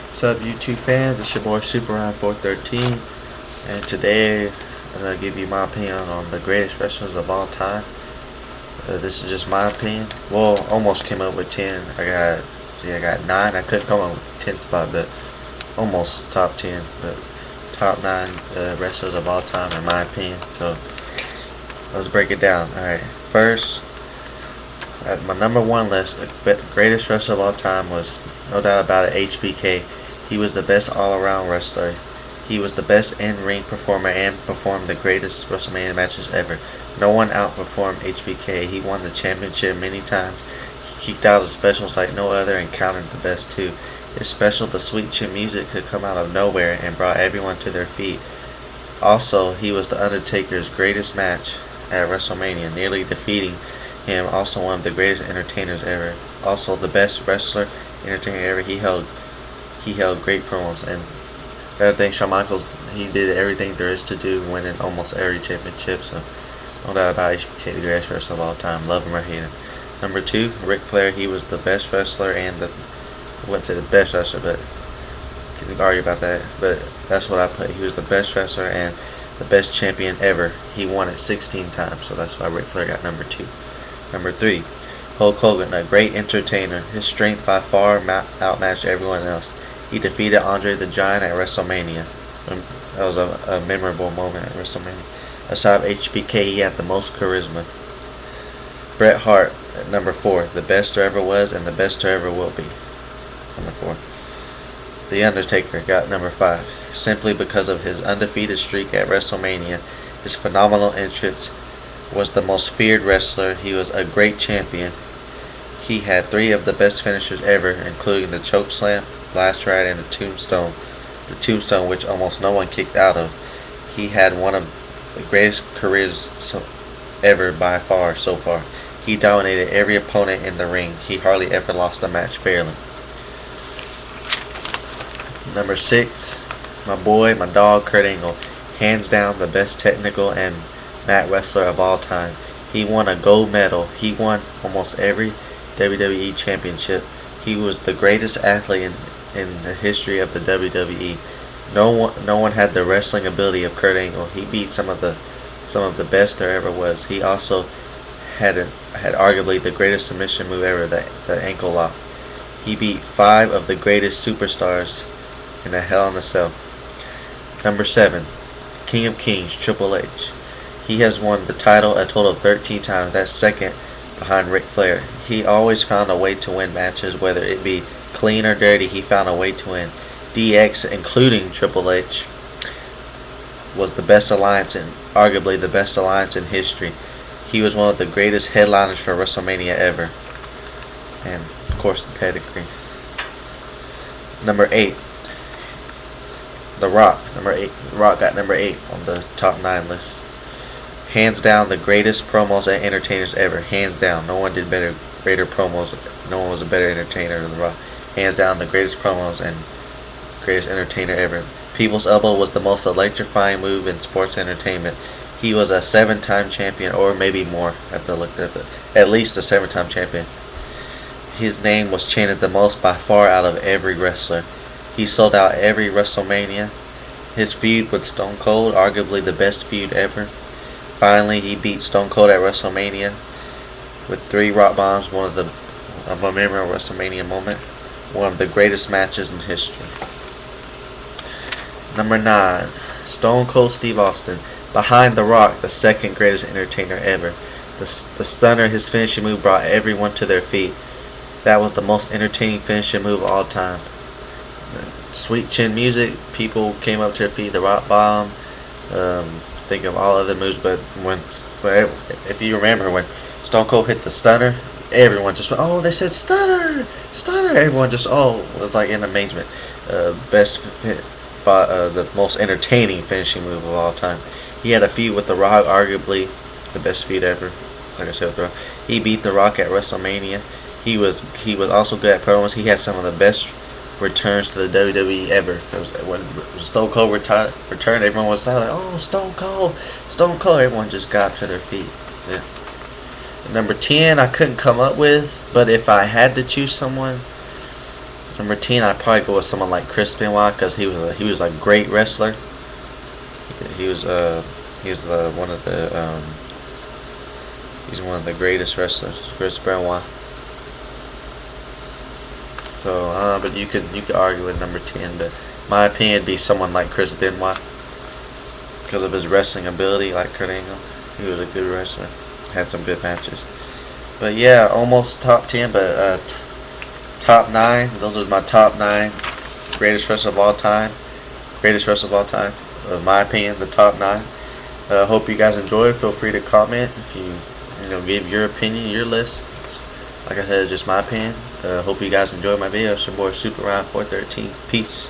What's up, YouTube fans? It's your boy Super413, and today I'm gonna give you my opinion on the greatest wrestlers of all time. This is just my opinion. Well, almost came up with 10. I got 9. I couldn't come up with the 10th spot, but almost top 10. But top 9 wrestlers of all time, in my opinion. So let's break it down. All right, first. At my number 1 list, the greatest wrestler of all time was, no doubt about it, HBK. He was the best all-around wrestler. He was the best in-ring performer and performed the greatest WrestleMania matches ever. No one outperformed HBK. He won the championship many times. He kicked out of specials like no other and countered the best too. His special, the Sweet Chin Music, could come out of nowhere and brought everyone to their feet. Also, he was the Undertaker's greatest match at WrestleMania, nearly defeating him. Also one of the greatest entertainers ever. Also the best wrestler, entertainer ever. He held great promos, and the other thing, Shawn Michaels, he did everything there is to do, winning almost every championship. So no doubt about HBK, the greatest wrestler of all time. Love him or hate him. Number 2, Ric Flair. He was the best wrestler and I wouldn't say the best wrestler, but you can argue about that. But that's what I put. He was the best wrestler and the best champion ever. He won it 16 times, so that's why Ric Flair got number 2. Number 3, Hulk Hogan, a great entertainer. His strength by far outmatched everyone else. He defeated Andre the Giant at WrestleMania. That was a memorable moment at WrestleMania. Aside of HBK, he had the most charisma. Bret Heart at number 4, the best there ever was and the best there ever will be. Number 4. The Undertaker got number 5, simply because of his undefeated streak at WrestleMania. His phenomenal entrance, was the most feared wrestler. He was a great champion. He had 3 of the best finishers ever, including the chokeslam, last ride, and the tombstone. The tombstone, which almost no one kicked out of. He had one of the greatest careers ever by far so far. He dominated every opponent in the ring. He hardly ever lost a match fairly. Number 6, my boy, my dog, Kurt Angle. Hands down the best technical and mat wrestler of all time. He won a gold medal. He won almost every WWE championship. He was the greatest athlete in the history of the WWE. No one had the wrestling ability of Kurt Angle. He beat some of the best there ever was. He also had arguably the greatest submission move ever, the ankle lock. He beat 5 of the greatest superstars in a Hell in a Cell. Number 7, King of Kings, Triple H. He has won the title a total of 13 times. That's second behind Ric Flair. He always found a way to win matches, whether it be clean or dirty. He found a way to win. DX, including Triple H, was the best alliance, and arguably the best alliance in history. He was one of the greatest headliners for WrestleMania ever, and of course the pedigree. Number 8, The Rock. Number 8, The Rock got number 8 on the top 9 list. Hands down the greatest promos and entertainers ever. Hands down. No one did greater promos. No one was a better entertainer than The Rock. Hands down the greatest promos and greatest entertainer ever. People's Elbow was the most electrifying move in sports entertainment. He was a 7-time champion, or maybe more. I have to look at it. At least a 7-time champion. His name was chanted the most by far out of every wrestler. He sold out every WrestleMania. His feud with Stone Cold, arguably the best feud ever. Finally, he beat Stone Cold at WrestleMania with 3 rock bombs, one of a memorable WrestleMania moment, one of the greatest matches in history. Number 9, Stone Cold Steve Austin. Behind The Rock, the second greatest entertainer ever. The stunner, his finishing move, brought everyone to their feet. That was the most entertaining finishing move of all time. Sweet Chin Music, people came up to their feet. The rock bottom. Think of all other moves, but if you remember when Stone Cold hit the stunner, everyone just went, oh, they said stunner, stunner. Everyone just was like in amazement. The most entertaining finishing move of all time. He had a feud with The Rock, arguably the best feud ever. Like I said, with The Rock. He beat The Rock at WrestleMania. He was also good at promos. He had some of the best returns to the WWE ever. When Stone Cold returned, everyone was like, oh, Stone Cold, Stone Cold. Everyone just got to their feet. Yeah. Number 10, I couldn't come up with, but if I had to choose someone, Number 10, I'd probably go with someone like Chris Benoit because he was a great wrestler. He's one of the greatest wrestlers, Chris Benoit. So, but you could argue with number 10, but my opinion would be someone like Chris Benoit because of his wrestling ability, like Kurt Angle. He was a good wrestler, had some good matches. But yeah, almost top 10, but top 9. Those are my top 9 greatest wrestlers of all time. Greatest wrestlers of all time, in my opinion, the top 9. Hope you guys enjoyed. Feel free to comment if you give your opinion, your list. Like I said, it's just my opinion. Hope you guys enjoyed my video. It's your boy Super Ryan 413. Peace.